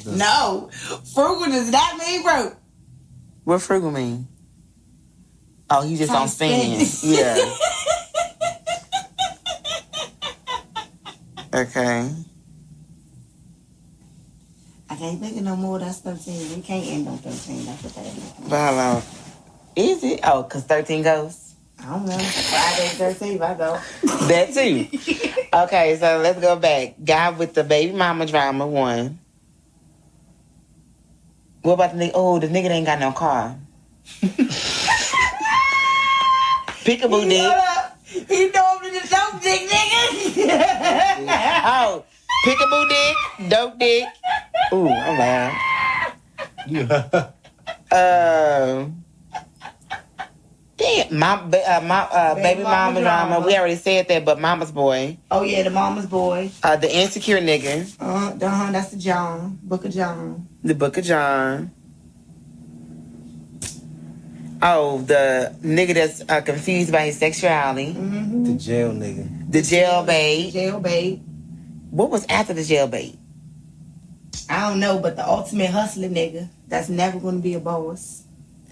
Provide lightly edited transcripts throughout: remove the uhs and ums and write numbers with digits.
No. Frugal does not mean broke. What frugal mean? Oh, he just don't spend. Yeah. Okay. I can't think of no more. That's 13. We can't end on 13. That's what that is. But how long? Is it? Oh, because 13 goes? I don't know. Friday 13, I go. That too. Okay, so let's go back. Guy with the baby mama drama, 1. What about the nigga? Oh, the nigga that ain't got no car. Peekaboo dick. He normally the dope dick, nigga. Oh, peekaboo dick, dope dick. Ooh, I'm loud. Damn, baby mama drama. We already said that, but mama's boy. Oh yeah, the mama's boy. The insecure nigga. That's the John. Book of John. The Book of John. Oh, the nigga that's confused by his sexuality. Mm-hmm. The jail nigga. The jailbait. Jailbait. What was after the jailbait? I don't know, but the ultimate hustler nigga that's never going to be a boss.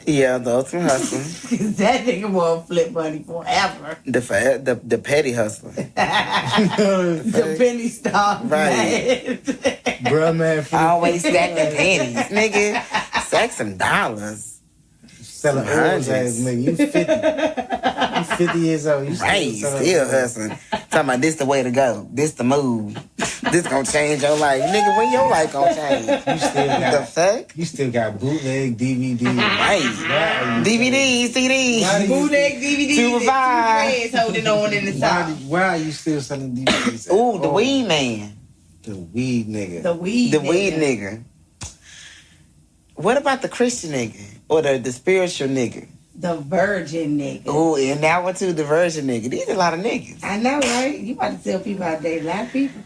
Yeah, the ultimate hustler. That nigga won't flip money forever. The petty hustler. The penny stock. Right. Bruh, man. Always stacking pennies. Nigga, stack some dollars. Selling oils ass nigga. You 50. You 50 years old. You still hustling. Talking about this the way to go. This the move. This gonna change your life. Nigga, when your life gonna change? You still got the fuck? You still got bootleg DVD. Right. DVD, CD. Bootleg DVD. 2 for $5. Holding on in the top. Why are you still selling DVDs? Ooh, the weed man. The weed nigga. The weed nigga. What about the Christian nigga? Or the spiritual nigga? The virgin nigga. Ooh, and that one too, the virgin nigga. These are a lot of niggas. I know, right? You about to tell people out there, a lot of people.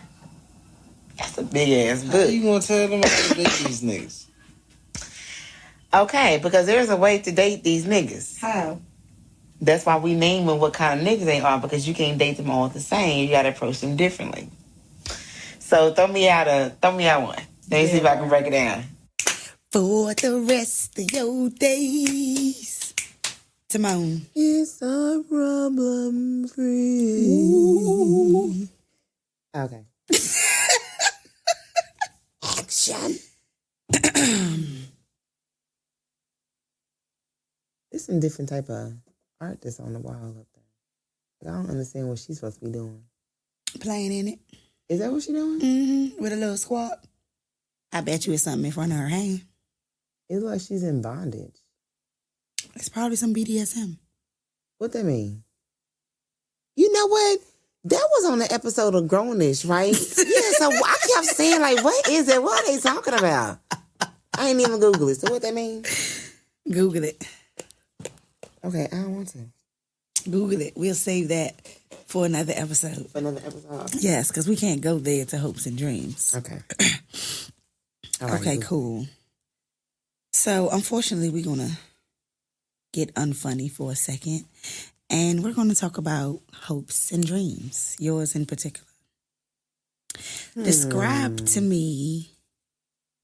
That's a big ass book. How you gonna tell them how to date these niggas? Okay, because there's a way to date these niggas. How? That's why we name them what kind of niggas they are, because you can't date them all the same. You gotta approach them differently. So throw me out one. Let me see if I can break it down. For the rest of your days. Timon. It's a problem free. Ooh. Okay. Action. There's some different type of art that's on the wall up there. I don't understand what she's supposed to be doing. Playing in it. Is that what she's doing? Mm-hmm. With a little squat. I bet you it's something in front of her hand. It's like she's in bondage. It's probably some BDSM. What that mean? You know what? That was on the episode of Grownish, right? Yeah, so I kept saying, like, what is it? What are they talking about? I ain't even Google it. So what that mean? Google it. Okay, I don't want to. Google it. We'll save that for another episode. Yes, because we can't go there to hopes and dreams. Okay. Okay, cool. So, unfortunately, we're going to get unfunny for a second. And we're going to talk about hopes and dreams, yours in particular. Describe to me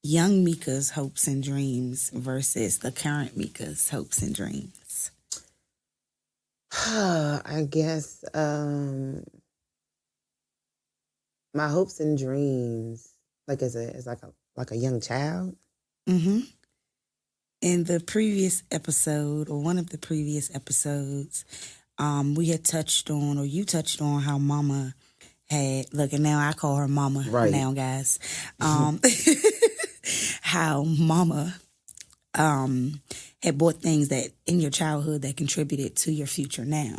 young Mika's hopes and dreams versus the current Mika's hopes and dreams. I guess my hopes and dreams, like as a young child. Mm-hmm. In the previous episode, or one of the previous episodes, we had touched on, or you touched on, how Mama had, look, and now I call her Mama now, guys. How Mama had bought things that in your childhood that contributed to your future now.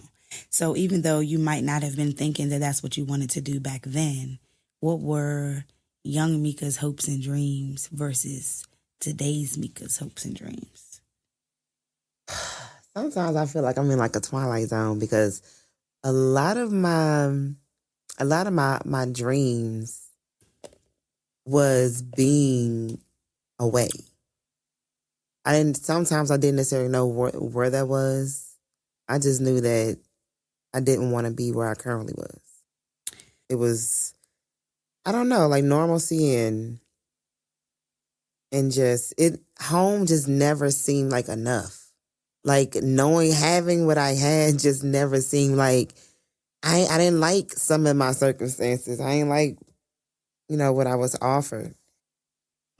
So even though you might not have been thinking that that's what you wanted to do back then, what were young Mika's hopes and dreams versus today's Mika's hopes and dreams? Sometimes I feel like I'm in like a twilight zone, because a lot of my dreams was being away. Sometimes I didn't necessarily know where that was. I just knew that I didn't want to be where I currently was. It was, I don't know, like normalcy and and home just never seemed like enough. Like having what I had just never seemed like, I didn't like some of my circumstances. I ain't like, what I was offered.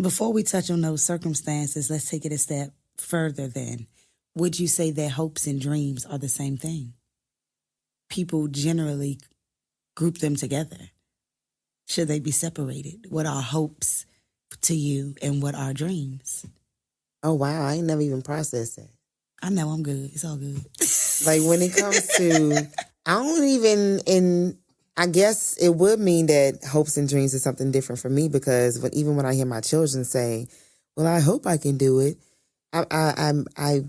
Before we touch on those circumstances, let's take it a step further then. Would you say that hopes and dreams are the same thing? People generally group them together. Should they be separated? What are hopes to you and what are dreams? Oh, wow. I ain't never even processed that. I know, I'm good. It's all good. Like when it comes to, I guess it would mean that hopes and dreams is something different for me, because even when I hear my children say, well, I hope I can do it, I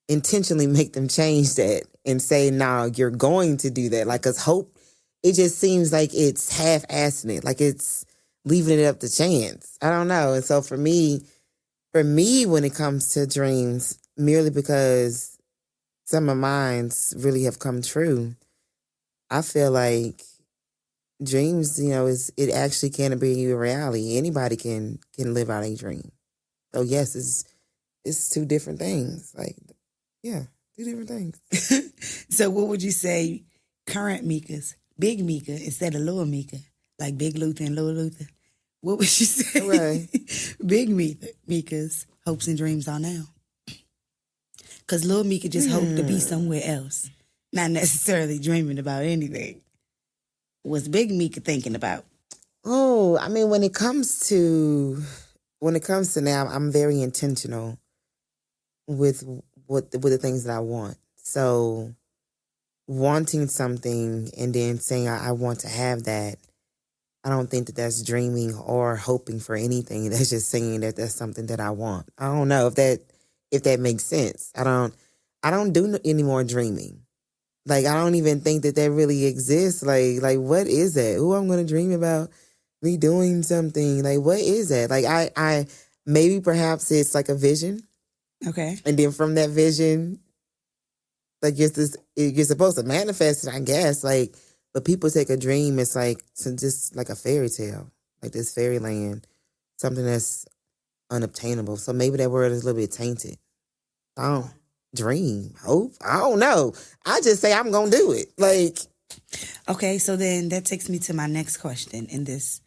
intentionally make them change that and say, no, you're going to do that. Like, 'cause hope, it just seems like it's half-assing it. Like it's leaving it up to chance. I don't know. And so for me, when it comes to dreams, merely because some of mine really have come true, I feel like dreams, it actually can be a reality. Anybody can live out a dream. So yes, it's two different things. Like, yeah, two different things. So what would you say current Mika's, Big Mika instead of Little Mika, like Big Luther and Little Luther? What would you say Big Mika's hopes and dreams are now? Because Little Mika just hoped to be somewhere else, not necessarily dreaming about anything. What's Big Mika thinking about? Oh, I mean, when it comes to now, I'm very intentional with the things that I want. So wanting something and then saying I want to have that, I don't think that that's dreaming or hoping for anything. That's just saying that that's something that I want. I don't know if that makes sense. I don't do any more dreaming. Like, I don't even think that really exists. Like what is that? Oh, I'm going to dream about me doing something. Like, what is that? Like, I maybe perhaps it's like a vision. Okay. And then from that vision, like, you're supposed to manifest it, I guess. Like, but people take a dream, it's like just like a fairy tale, like this fairyland, something that's unobtainable. So maybe that word is a little bit tainted. I don't dream, hope. I don't know. I just say I'm gonna do it. Like, okay, so then that takes me to my next question in this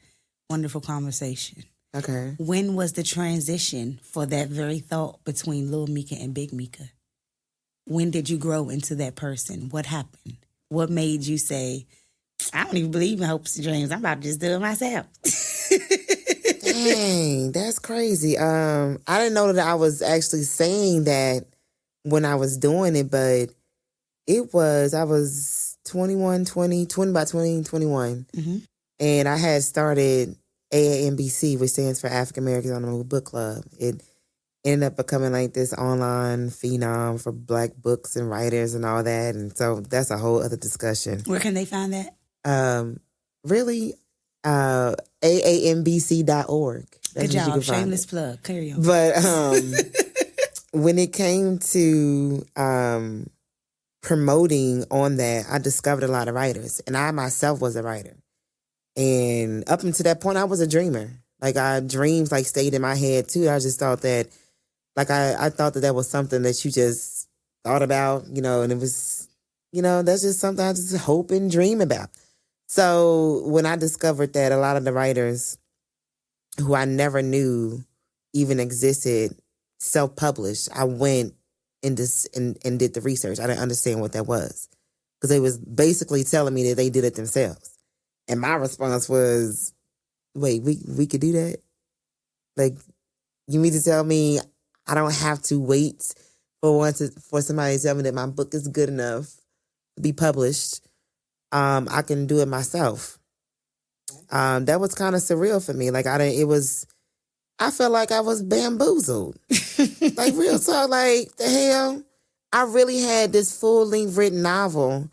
wonderful conversation. Okay. When was the transition for that very thought between Lil Mika and Big Mika? When did you grow into that person? What happened? What made you say, I don't even believe in hopes and dreams. I'm about to just do it myself. Dang, that's crazy. I didn't know that I was actually saying that when I was doing it, but I was 20 by 2021. Mm-hmm. And I had started AAMBC, which stands for African Americans on the Move Book Club. It ended up becoming like this online phenom for Black books and writers and all that. And so that's a whole other discussion. Where can they find that? Really, aambc.org. Good job. Shameless plug. Carry on. But when it came to promoting on that, I discovered a lot of writers. And I myself was a writer. And up until that point, I was a dreamer. Like, dreams like stayed in my head too. I just thought that, like, I thought that was something that you just thought about, and it was, that's just something I just hope and dream about. So when I discovered that a lot of the writers who I never knew even existed self-published, I went and did the research. I didn't understand what that was, because they was basically telling me that they did it themselves. And my response was, wait, we could do that? Like, you mean to tell me I don't have to wait for somebody to tell me that my book is good enough to be published? I can do it myself. That was kind of surreal for me. Like, I felt like I was bamboozled. Like, real talk, like, the hell? I really had this full-length written novel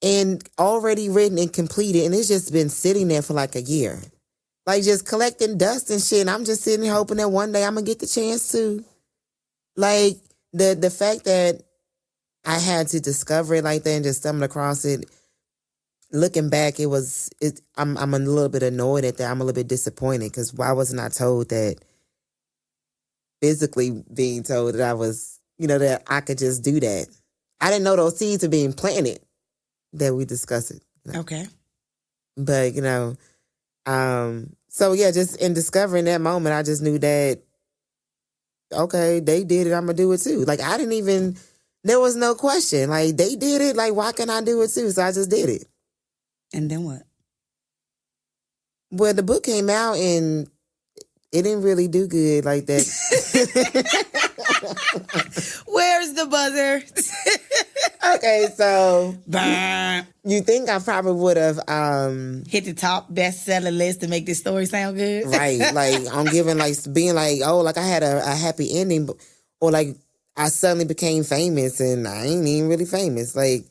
and already written and completed, and it's just been sitting there for like a year. Like, just collecting dust and shit, and I'm just sitting here hoping that one day I'm going to get the chance to. Like, the fact that I had to discover it like that and just stumble across it, looking back, I'm a little bit annoyed at that. I'm a little bit disappointed, because why wasn't I told that physically being told that I was, that I could just do that. I didn't know those seeds were being planted that we discussed it. Okay. But, so yeah, just in discovering that moment, I just knew that, okay, they did it, I'm going to do it too. Like, there was no question. Like, they did it, like, why can't I do it too? So I just did it. And then what? Well, the book came out and it didn't really do good like that. Where's the buzzer? Okay, so Bah. you think I probably would have Hit the top bestseller list to make this story sound good? right, like I'm giving like being like, oh, like I had a happy ending, or like I suddenly became famous and I ain't even really famous. Like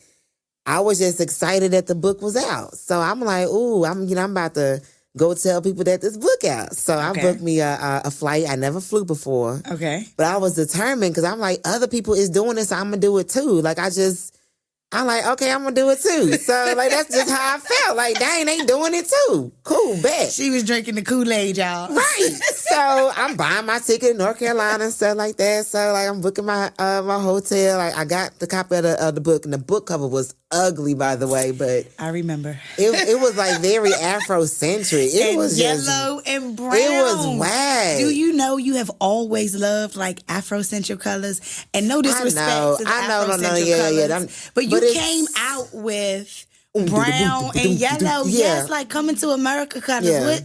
I was just excited that the book was out. So I'm like, ooh, I'm about to go tell people that this book out. So I booked me a flight. I never flew before. Okay. But I was determined because I'm like, other people is doing this, so I'm going to do it too. Like I'm like, okay, I'm going to do it too. So like, that's just how I felt. Like, dang, they doing it too. Cool, bet. She was drinking the Kool-Aid, y'all. Right. So I'm buying my ticket in North Carolina and stuff like that. So like I'm booking my my hotel. Like I got the copy of the book, and the book cover was ugly, by the way, but I remember. it was like very Afrocentric. It was yellow and brown. It was whack. Do you know you have always loved like Afrocentric colors? And no disrespect to the Afrocentric colors, but you came out with brown and yellow. Yes, like Coming to America colors. Yeah. What?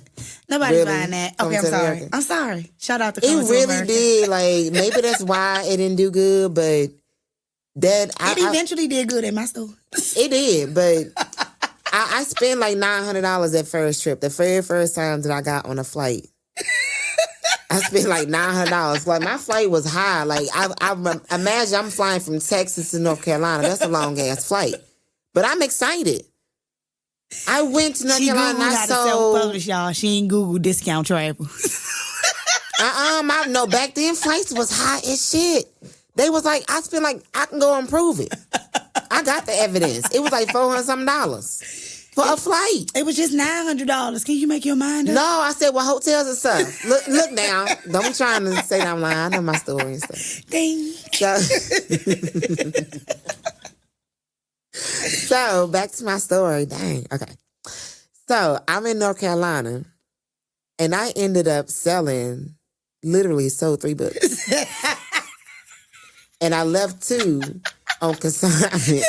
Nobody's Really? buying that. Coming Okay, to America. I'm sorry. Shout out to Coming It to America. really did. Like maybe that's why it didn't do good, but that it eventually did good in my store. It did, but I spent like $900 that first trip. The very first time that I got on a flight, I spent like $900. Like my flight was high. Like I imagine I'm flying from Texas to North Carolina. That's a long ass flight, but I'm excited. I went to North Carolina. Googled how to self-publish, y'all. She ain't Google discount travel. No, back then flights was high as shit. They was like, I spent like, I can go and prove it. I got the evidence. It was like $400 for a flight. It was just $900. Can you make your mind up? No, I said, well, hotels and stuff. Look now. Don't be trying to say that I'm lying. I know my story and stuff. Ding. So back to my story. Dang. Okay. So I'm in North Carolina and I ended up literally sold 3 books. And I left 2 on consignment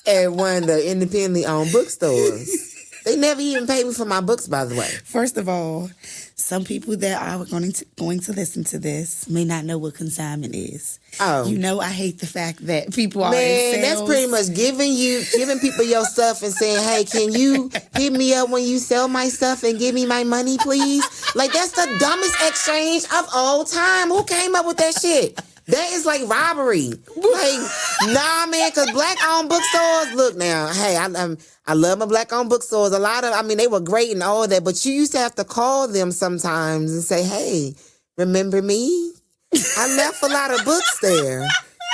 at one of the independently owned bookstores. They never even paid me for my books, by the way. First of all, some people that are going to listen to this may not know what consignment is. Oh. You know, I hate the fact that people are in Man, sales. that's pretty much giving people your stuff and saying, hey, can you hit me up when you sell my stuff and give me my money, please? Like, that's the dumbest exchange of all time. Who came up with that shit? That is like robbery. Like, nah, man, because black-owned bookstores, look now, hey, I love my black-owned bookstores. They were great and all that, but you used to have to call them sometimes and say, hey, remember me? I left a lot of books there.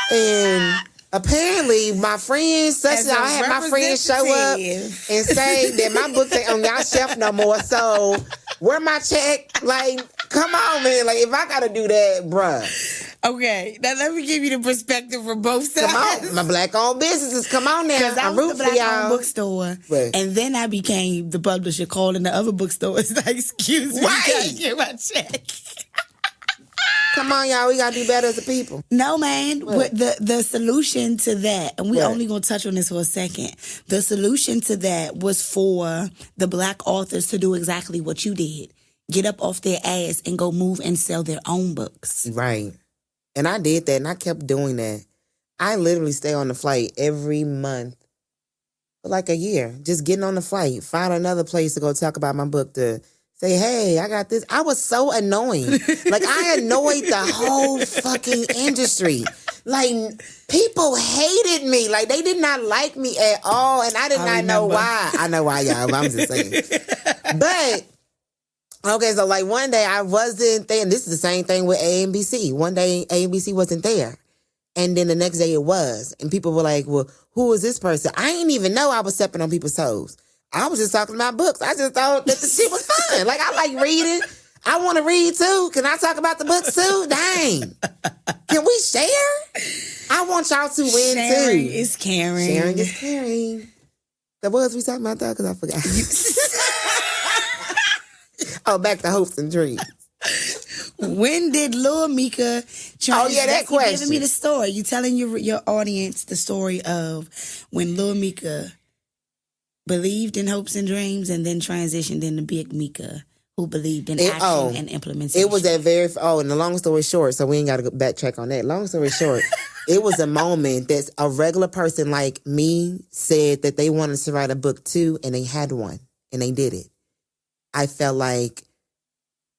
And apparently, my friends, I had my friends show up and say that my books ain't on y'all shelf no more. So, where my check? Like, come on, man. Like, if I got to do that, bruh. Okay, now let me give you the perspective from both sides. Come on, my black-owned businesses. Come on now. Because I was the black-owned bookstore, right. And then I became the publisher calling the other bookstores like, excuse me, right. You gotta get my check. Come on, y'all. We gotta do better as a people. No, man. The solution to that, and we're only gonna touch on this for a second. The solution to that was for the black authors to do exactly what you did. Get up off their ass and go move and sell their own books. Right. And I did that, and I kept doing that. I literally stay on the flight every month for like a year. Just getting on the flight, find another place to go talk about my book, to say, hey, I got this. I was so annoying. Like, I annoyed the whole fucking industry. Like, people hated me. Like, they did not like me at all, and I did not know why. I know why, y'all, but I'm just saying. But okay, so like one day I wasn't there, and this is the same thing with AMBC. One day AMBC wasn't there, and then the next day it was. And people were like, well, who is this person? I didn't even know I was stepping on people's toes. I was just talking about books. I just thought that the shit was fun. Like, I like reading. I want to read too. Can I talk about the books too? Dang. Can we share? I want y'all to win Sharing too. is caring. Sharing is caring. What was we talking about that? Because I forgot. Oh, back to hopes and dreams. When did Lil Mika try? Oh, yeah, that question. You giving me the story. You telling your audience the story of when Lil Mika believed in hopes and dreams and then transitioned into Big Mika, who believed in action and implementation. It was that and the long story short, so we ain't got to go backtrack on that. Long story short, it was a moment that a regular person like me said that they wanted to write a book too, and they had one, and they did it. I felt like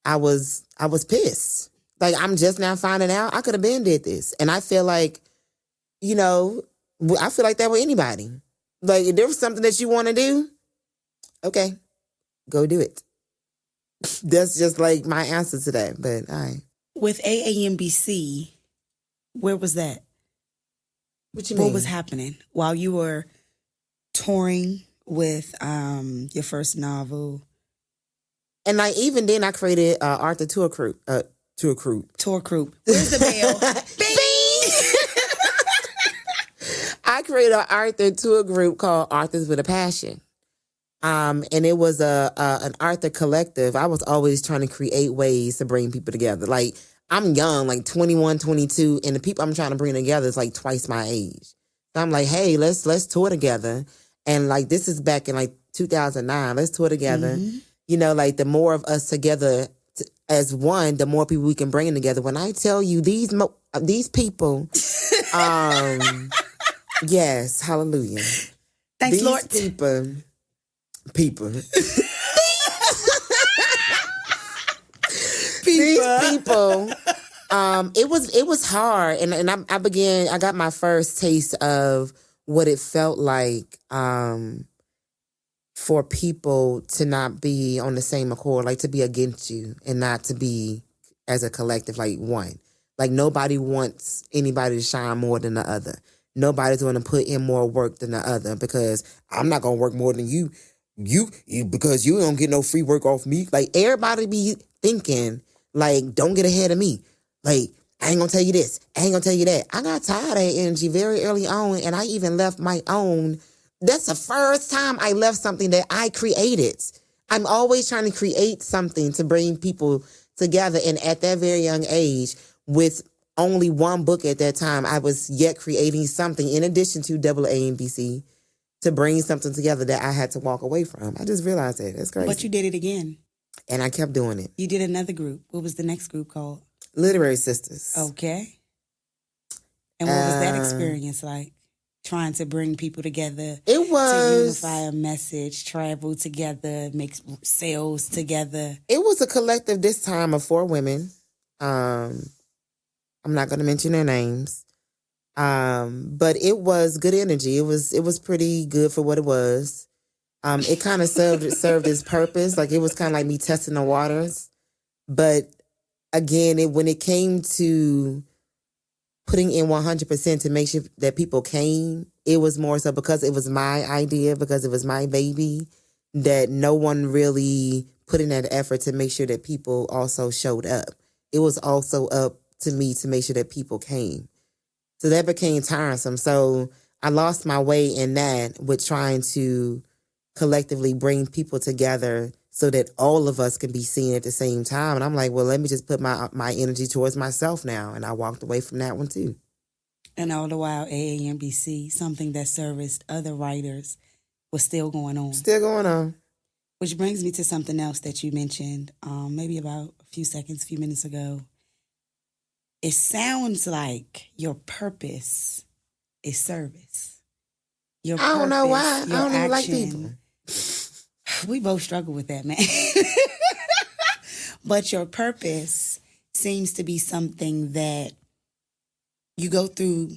I was pissed. Like, I'm just now finding out I could have been did this. And I feel like, I feel like that with anybody. Like, if there was something that you want to do, okay, go do it. That's just like my answer to that. But all right. With AAMBC, where was that? What you mean? What was happening while you were touring with your first novel? And like, even then, I created Arthur Tour Group. Tour Group. Where's the bell? I created an Arthur Tour Group called Arthurs with a Passion. And it was an Arthur collective. I was always trying to create ways to bring people together. Like, I'm young, like 21, 22, and the people I'm trying to bring together is like twice my age. So I'm like, hey, let's tour together. And like, this is back in like 2009. Let's tour together. Mm-hmm. Like, the more of us together as one, the more people we can bring together. When I tell you these people, yes, hallelujah. Thanks, these Lord. People. These people. It was hard, and I got my first taste of what it felt like for people to not be on the same accord, like to be against you and not to be as a collective, like one. Like, nobody wants anybody to shine more than the other. Nobody's going to put in more work than the other, because I'm not going to work more than you. You because you don't get no free work off me. Like, everybody be thinking, like, don't get ahead of me. Like, I ain't going to tell you this. I ain't going to tell you that. I got tired of that energy very early on, and I even left my own. That's the first time I left something that I created. I'm always trying to create something to bring people together. And at that very young age, with only one book at that time, I was yet creating something in addition to AAMBC to bring something together that I had to walk away from. I just realized that. That's crazy. But you did it again. And I kept doing it. You did another group. What was the next group called? Literary Sisters. Okay. And what was that experience like? Trying to bring people together. It was to unify a message, travel together, make sales together. It was a collective this time of 4 women. I'm not going to mention their names. But it was good energy. It was pretty good for what it was. It kind of served its purpose. Like, it was kind of like me testing the waters. But again, when it came to putting in 100% to make sure that people came, it was more so because it was my idea, because it was my baby, that no one really put in that effort to make sure that people also showed up. It was also up to me to make sure that people came. So that became tiresome. So I lost my way in that with trying to collectively bring people together so that all of us can be seen at the same time. And I'm like, well, let me just put my energy towards myself now. And I walked away from that one too. And all the while, AAMBC, something that serviced other writers, was still going on. Still going on. Which brings me to something else that you mentioned maybe about a few minutes ago. It sounds like your purpose is service. Your I don't know why. I don't even like action, people. We both struggle with that, man. But your purpose seems to be something that you go through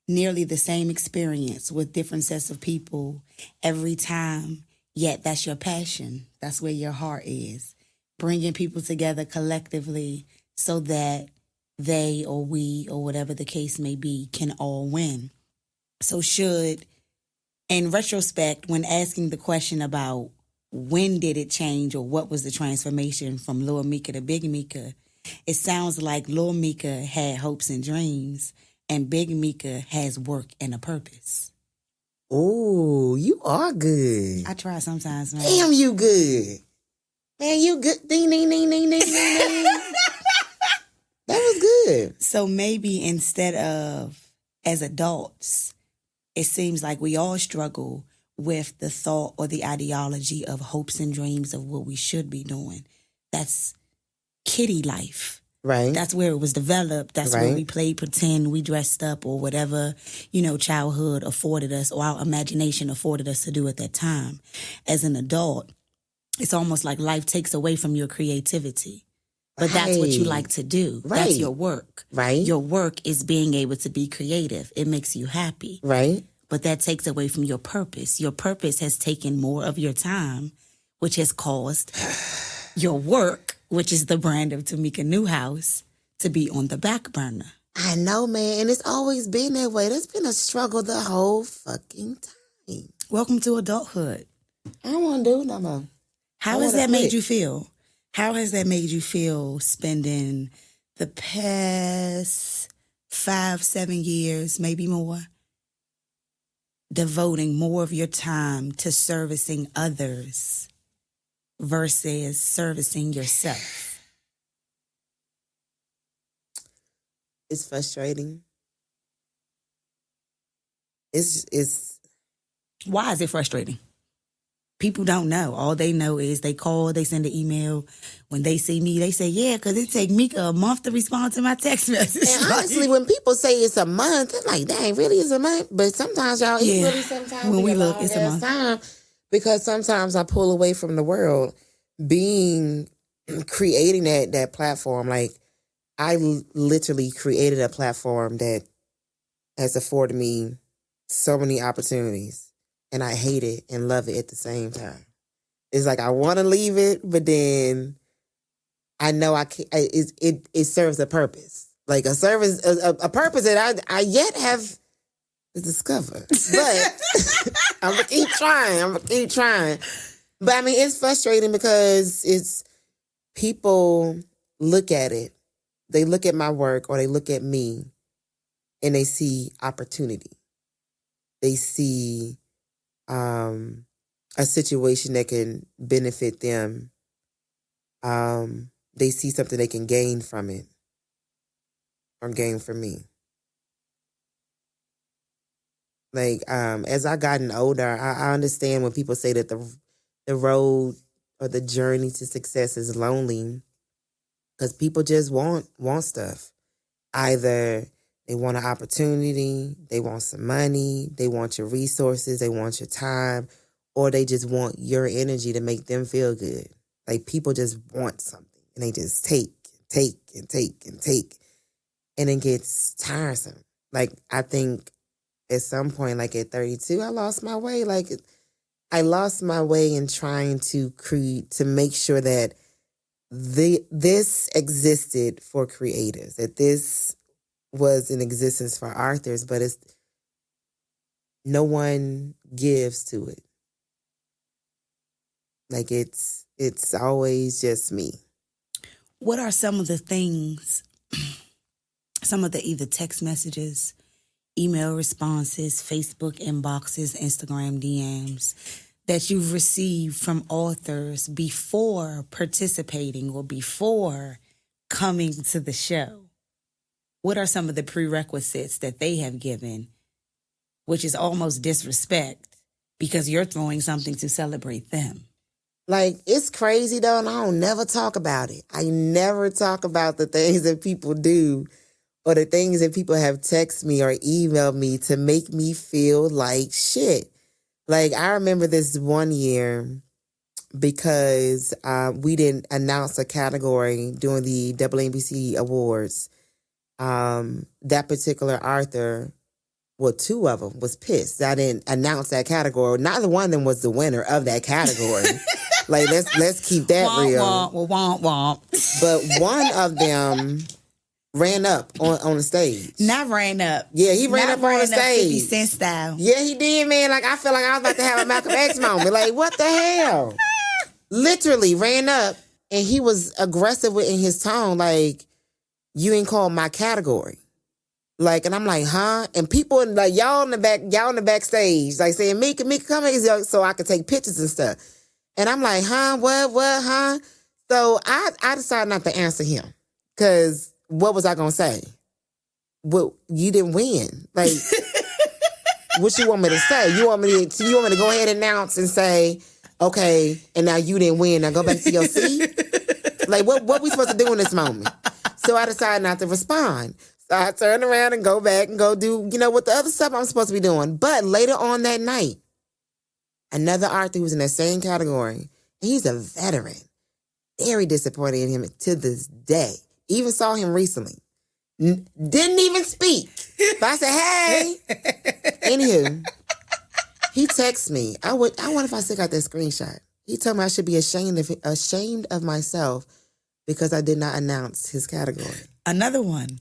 nearly the same experience with different sets of people every time, yet that's your passion. That's where your heart is. Bringing people together collectively so that they or we or whatever the case may be can all win. So in retrospect, when asking the question about when did it change or what was the transformation from Lil Mika to Big Mika, it sounds like Lil Mika had hopes and dreams and Big Mika has work and a purpose. Oh, you are good. I try sometimes, man. Damn, you good. Man, you good. Ding, ding, ding, ding, ding, ding, ding. That was good. So maybe instead of, as adults, it seems like we all struggle with the thought or the ideology of hopes and dreams of what we should be doing. That's kiddie life. Right. That's where it was developed. That's where we played pretend, we dressed up or whatever, childhood afforded us or our imagination afforded us to do at that time. As an adult, it's almost like life takes away from your creativity. But that's what you like to do. Right. That's your work. Right. Your work is being able to be creative. It makes you happy. Right. But that takes away from your purpose. Your purpose has taken more of your time, which has caused your work, which is the brand of Tamika Newhouse, to be on the back burner. I know, man. And it's always been that way. That's been a struggle the whole fucking time. Welcome to adulthood. I don't want to do no more. How has that made you feel? How has that made you feel spending the past 5-7 years, maybe more, devoting more of your time to servicing others versus servicing yourself? It's frustrating. It's Why is it frustrating? People don't know. All they know is they call, they send an email. When they see me, they say, yeah, because it take Mika a month to respond to my text message. And honestly, when people say it's a month, I'm like, dang, really it's a month? But sometimes, y'all, it's really sometimes when we look, long it's a month. time because sometimes I pull away from the world. Creating that platform, like I literally created a platform that has afforded me so many opportunities. And I hate it and love it at the same time. It's like I want to leave it, but then I know I can't. It serves a purpose, like a purpose that I yet have to discover. But I'm gonna keep trying. But I mean, it's frustrating because it's people look at it, they look at my work or they look at me, and they see opportunity. They see a situation that can benefit them. They see something they can gain from it or gain from me. Like, as I gotten older, I understand when people say that the road or the journey to success is lonely because people just want stuff. Either they want an opportunity, they want some money, they want your resources, they want your time, or they just want your energy to make them feel good. Like people just want something and they just take. And it gets tiresome. Like I think at some point, like at 32, I lost my way. Like I lost my way in trying to make sure that this existed for creators, that this was in existence for authors, but no one gives to it. Like it's always just me. What are some of the things, some of the either text messages, email responses, Facebook inboxes, Instagram DMs that you've received from authors before participating or before coming to the show? What are some of the prerequisites that they have given, which is almost disrespect because you're throwing something to celebrate them? Like, it's crazy, though, and I don't never talk about it. I never talk about the things that people do or the things that people have texted me or emailed me to make me feel like shit. Like, I remember this one year because we didn't announce a category during the NBC Awards. That particular author, well, two of them, was pissed that I didn't announce that category. Neither one of them was the winner of that category. Like, let's keep that real. Womp. But one of them ran up on the stage. Not ran up. Yeah, he ran up on the stage. 50 Cent style. Yeah, he did, man. Like, I feel like I was about to have a Malcolm X moment. Like, what the hell? literally ran up and he was aggressive in his tone, like, you ain't called my category. Like, and I'm like, huh? And people like y'all in the backstage, like saying, Mika, come here so I could take pictures and stuff. And I'm like, huh? What, huh? So I decided not to answer him. Cause what was I gonna say? Well, you didn't win. Like, what you want me to say? You want me to go ahead and announce and say, okay, and now you didn't win. Now go back to your seat? Like, what we supposed to do in this moment? So I decided not to respond. So I turned around and go back and go do, what the other stuff I'm supposed to be doing. But later on that night, another author who was in that same category, he's a veteran. Very disappointed in him to this day. Even saw him recently. Didn't even speak. But I said, hey. Anywho, he texted me. I wonder if I still got that screenshot. He told me I should be ashamed of myself because I did not announce his category. Another one.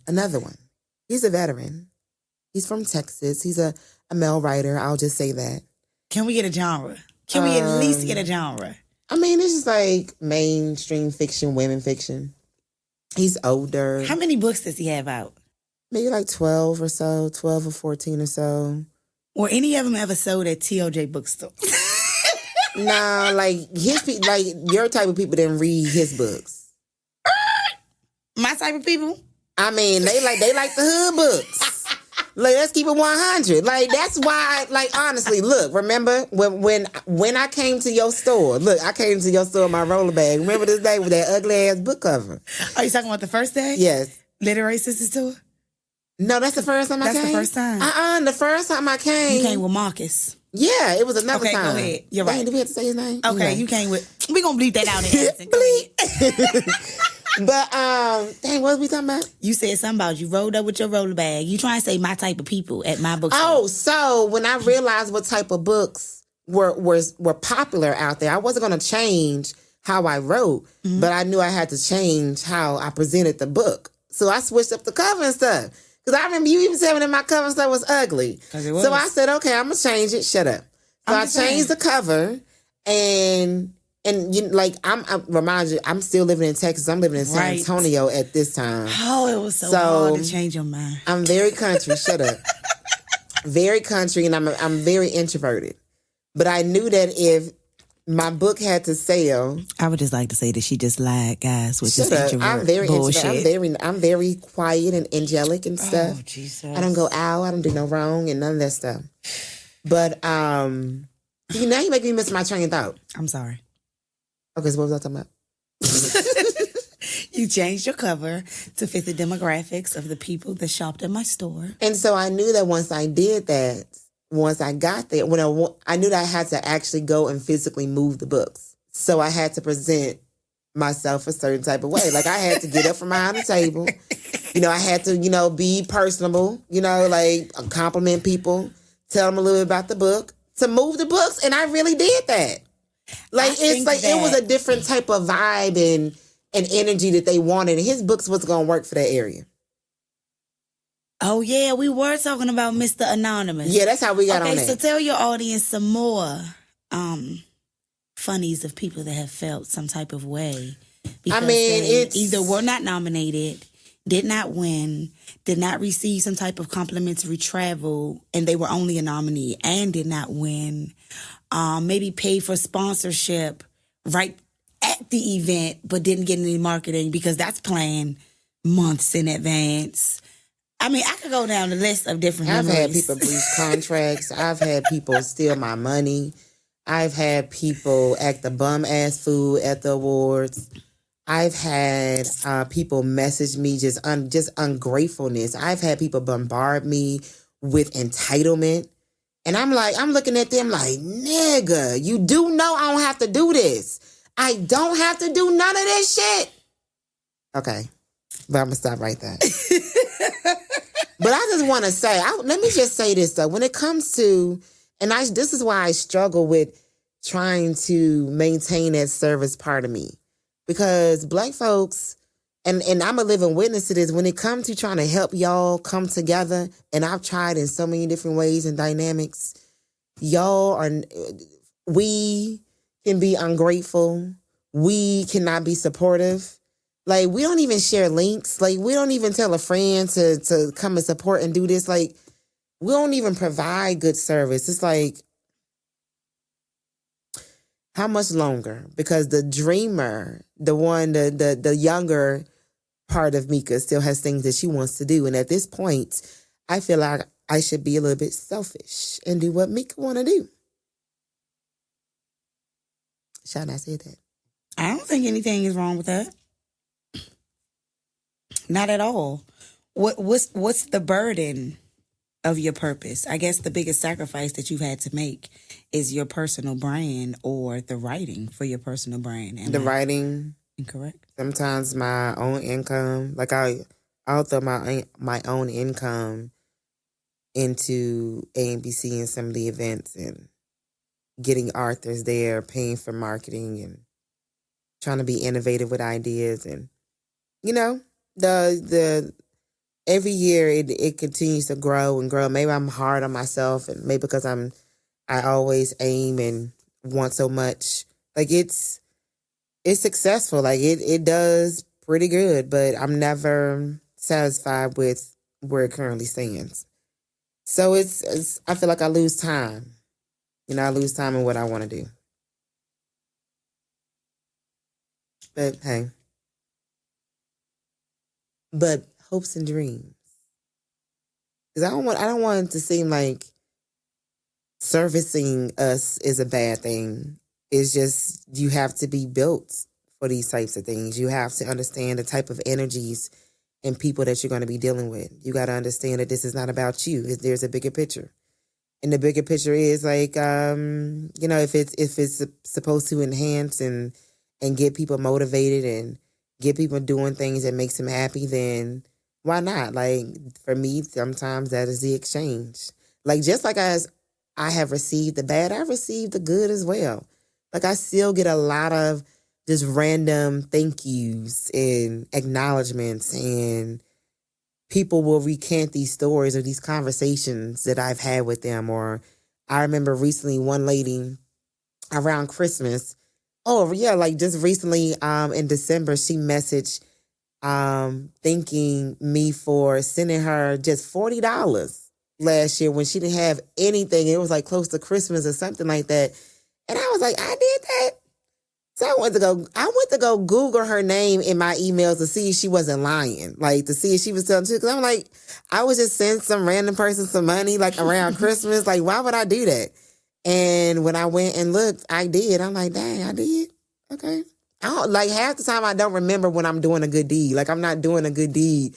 He's a veteran. He's from Texas. He's a male writer. I'll just say that. Can we get a genre? Can we at least get a genre? I mean, it's just like mainstream fiction, women fiction. He's older. How many books does he have out? Maybe like 12 or so, 12 or 14 or so. Were any of them ever sold at TOJ bookstore? Nah, like your type of people didn't read his books. My type of people? I mean, they like the hood books. Like, let's keep it 100. Like, that's why, like, honestly, look, remember when I came to your store? Look, I came to your store in my roller bag. Remember this day with that ugly ass book cover? Are you talking about the first day? Yes. Literary Sisters Tour? No, that's the first time I came. That's the first time. The first time I came. You came with Marcus. Yeah, it was another time. Okay, go ahead. You're right. Dang, do we have to say his name? Okay, you came with. We're going to bleep that out in Edison. Bleep. But, dang, what was we talking about? You said something about you rolled up with your roller bag. You trying to say my type of people at my bookstore. Oh, so when I realized what type of books were popular out there, I wasn't going to change how I wrote, but I knew I had to change how I presented the book. So I switched up the cover and stuff. Because I remember you even telling me that my cover and stuff was ugly. So I said, okay, I'm going to change it. Shut up. So I changed the cover and I'm remind you, I'm still living in Texas. I'm living in San Antonio at this time. Oh, it was so hard to change your mind. I'm very country. Shut up. Very country, and I'm very introverted. But I knew that if my book had to sell, I would just like to say that she just lied, guys, with this introvert I'm very bullshit. I'm very quiet and angelic and stuff. Oh, Jesus. I don't go out. I don't do no wrong and none of that stuff. But now you make me miss my train of thought. I'm sorry. Okay, so what was I talking about? You changed your cover to fit the demographics of the people that shopped at my store. And so I knew that once I did that, once I got there, I knew that I had to actually go and physically move the books. So I had to present myself a certain type of way. Like, I had to get up from behind the table. I had to, be personable, like compliment people, tell them a little bit about the book, to move the books. And I really did that. Like, it's like it was a different type of vibe and energy that they wanted. And his books was going to work for that area. Oh, yeah. We were talking about Mr. Anonymous. Yeah, that's how we got on that. Okay, so tell your audience some more funnies of people that have felt some type of way. Because they either were not nominated, did not win, did not receive some type of complimentary travel, and they were only a nominee and did not win. Maybe paid for sponsorship right at the event, but didn't get any marketing because that's planned months in advance. I mean, I could go down the list of different memories. I've had people breach contracts. I've had people steal my money. I've had people act a bum-ass fool at the awards. I've had people message me just ungratefulness. I've had people bombard me with entitlement. And I'm looking at them like, nigga, you do know I don't have to do this. I don't have to do none of this shit. Okay. But I'm going to stop right there. But I just want to say, let me just say this, though. When it comes to, this is why I struggle with trying to maintain that service part of me. Because Black folks, and I'm a living witness to this, when it comes to trying to help y'all come together, and I've tried in so many different ways and dynamics, we can be ungrateful, we cannot be supportive. Like, we don't even share links. Like, we don't even tell a friend to come and support and do this. Like, we don't even provide good service. It's like, how much longer? Because the dreamer, the younger part of Mika still has things that she wants to do. And at this point, I feel like I should be a little bit selfish and do what Mika want to do. Should I say that? I don't think anything is wrong with that. Not at all. What's the burden of your purpose? I guess the biggest sacrifice that you've had to make is your personal brand or the writing for your personal brand. The writing. Incorrect. Sometimes my own income. Like, I'll throw my own income into A&BC and some of the events and getting authors there, paying for marketing and trying to be innovative with ideas. And, you know, the every year it continues to grow and grow. Maybe I'm hard on myself, and maybe because I always aim and want so much. Like, it's successful. Like, it does pretty good, but I'm never satisfied with where it currently stands. So it's I feel like I lose time. You know, I lose time in what I want to do. But hey. But hopes and dreams. Because I don't want it to seem like servicing us is a bad thing. It's just, you have to be built for these types of things. You have to understand the type of energies and people that you're going to be dealing with. You got to understand that this is not about you. There's a bigger picture. And the bigger picture is like, you know, if it's supposed to enhance and get people motivated and get people doing things that makes them happy, then why not? Like, for me, sometimes that is the exchange. Like, just like as I have received the bad, I've received the good as well. Like, I still get a lot of just random thank yous and acknowledgments, and people will recant these stories or these conversations that I've had with them. Or I remember recently one lady around Christmas. Oh, yeah, like just recently in December, she messaged thanking me for sending her just $40 last year when she didn't have anything. It was like close to Christmas or something like that. And I was like, I did that. So I went to go Google her name in my emails to see if she wasn't lying, like to see if she was telling the truth. Because I'm like, I was just sending some random person some money like around Christmas. Like, why would I do that? And when I went and looked, I did. I'm like, dang, I did. Okay. I don't, like, half the time I don't remember when I'm doing a good deed. Like, I'm not doing a good deed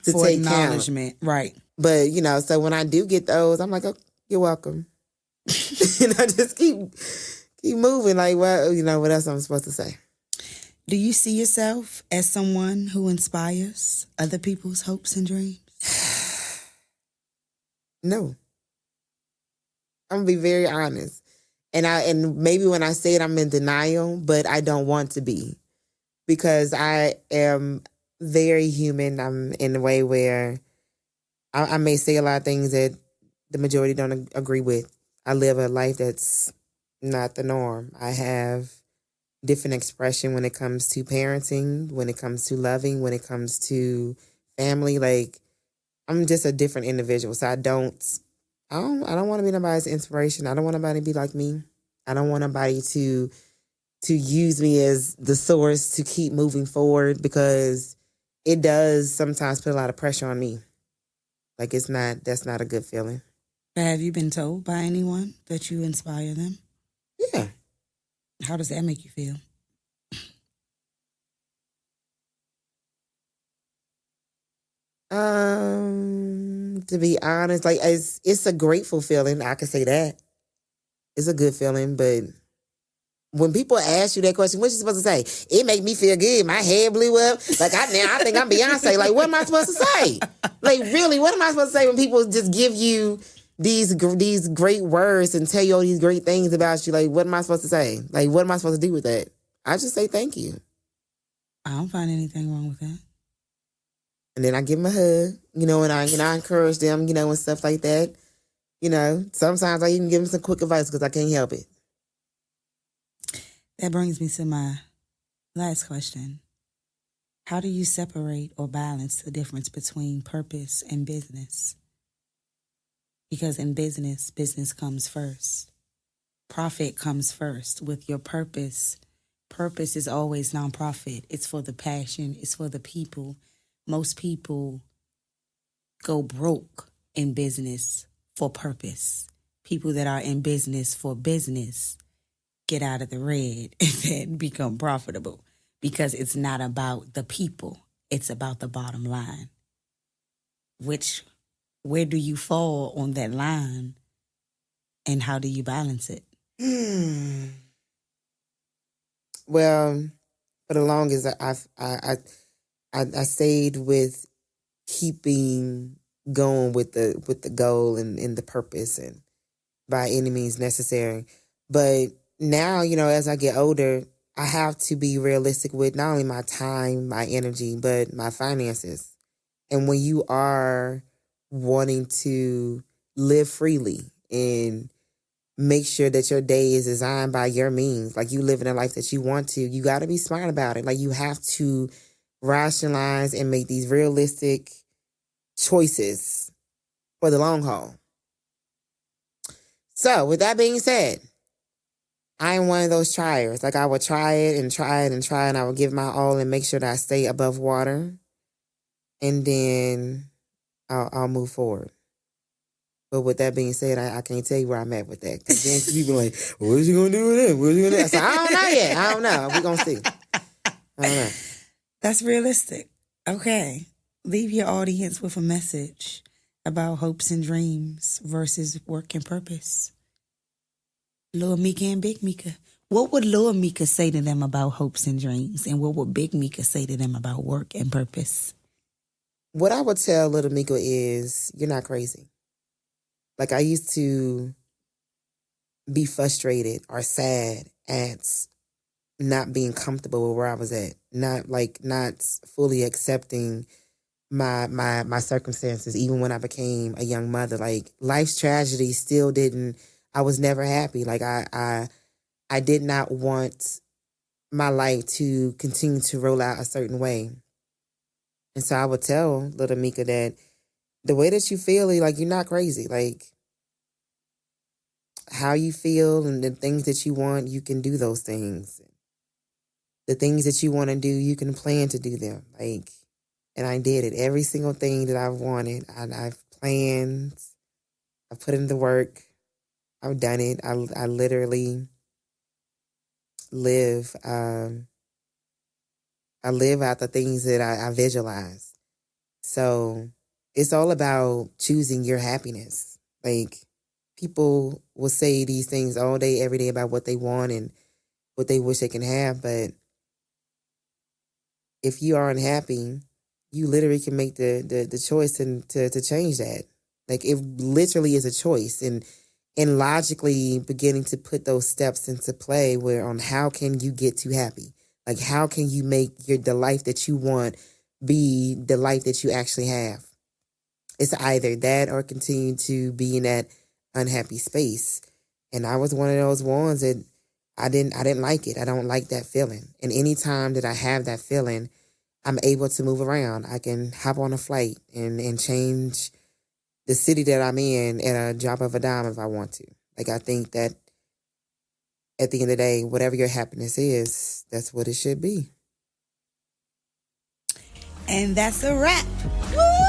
to for take acknowledgement, count. right? But you know, so when I do get those, I'm like, oh, you're welcome. And I just keep moving. Like, well, you know, what else I'm supposed to say? Do you see yourself as someone who inspires other people's hopes and dreams? No. I'm gonna be very honest. And maybe when I say it, I'm in denial, but I don't want to be. Because I am very human. I'm in a way where I may say a lot of things that the majority don't agree with. I live a life that's not the norm. I have different expression when it comes to parenting, when it comes to loving, when it comes to family. Like, I'm just a different individual. So I don't want to be nobody's inspiration. I don't want nobody to be like me. I don't want nobody to use me as the source to keep moving forward, because it does sometimes put a lot of pressure on me. Like, that's not a good feeling. Have you been told by anyone that you inspire them? Yeah. How does that make you feel? To be honest, like, it's a grateful feeling. I can say that. It's a good feeling, but when people ask you that question, what you supposed to say? It make me feel good. My head blew up. Like, I think I'm Beyonce. Like, what am I supposed to say? Like, really, what am I supposed to say when people just give you these great words and tell you all these great things about you? Like, what am I supposed to say? Like, what am I supposed to do with that? I just say thank you. I don't find anything wrong with that. And then I give them a hug, and I encourage them, and stuff like that. Sometimes I even give them some quick advice because I can't help it. That brings me to my Last question. How do you separate or balance the difference between purpose and business? Because in business, business comes first. Profit comes first. With your purpose, purpose is always nonprofit. It's for the passion. It's for the people. Most people go broke in business for purpose. People that are in business for business get out of the red and then become profitable because it's not about the people. It's about the bottom line. Where do you fall on that line and how do you balance it? Well, for the longest, I stayed with keeping going with the goal and the purpose and by any means necessary. But now, as I get older, I have to be realistic with not only my time, my energy, but my finances. And when you are wanting to live freely and make sure that your day is designed by your means, like you living a life that you want to, you got to be smart about it. Like you have to rationalize and make these realistic choices for the long haul. So with that being said, I am one of those triers. Like I would try it and try it and try, and I would give my all and make sure that I stay above water, and then I'll move forward. But with that being said, I can't tell you where I'm at with that. Because then people are like, what is he going to do with it? What is he going to do? So I don't know yet. I don't know. We're going to see. I don't know. That's realistic. Okay. Leave your audience with a message about hopes and dreams versus work and purpose. Lil Mika and Big Mika. What would Lil Mika say to them about hopes and dreams? And what would Big Mika say to them about work and purpose? What I would tell Little Mika is, you're not crazy. Like I used to be frustrated or sad at not being comfortable with where I was at, not fully accepting my circumstances, even when I became a young mother. Like life's tragedy still didn't. I was never happy. Like I did not want my life to continue to roll out a certain way, and so I would tell Little Mika that the way that you feel, like you're not crazy. Like how you feel and the things that you want, you can do those things. The things that you want to do, you can plan to do them. Like, and I did it. Every single thing that I've wanted, I've planned. I put in the work. I've done it. I literally live. I live out the things that I visualize. So it's all about choosing your happiness. Like people will say these things all day, every day about what they want and what they wish they can have. But if you are unhappy, you literally can make the choice to change that. Like it literally is a choice, and logically beginning to put those steps into play where on how can you get to happy? Like how can you make the life that you want be the life that you actually have? It's either that or continue to be in that unhappy space. And I was one of those ones that I didn't like it. I don't like that feeling. And anytime that I have that feeling, I'm able to move around. I can hop on a flight and change the city that I'm in at a drop of a dime if I want to. Like I think that at the end of the day, whatever your happiness is, that's what it should be. And that's a wrap. Woo!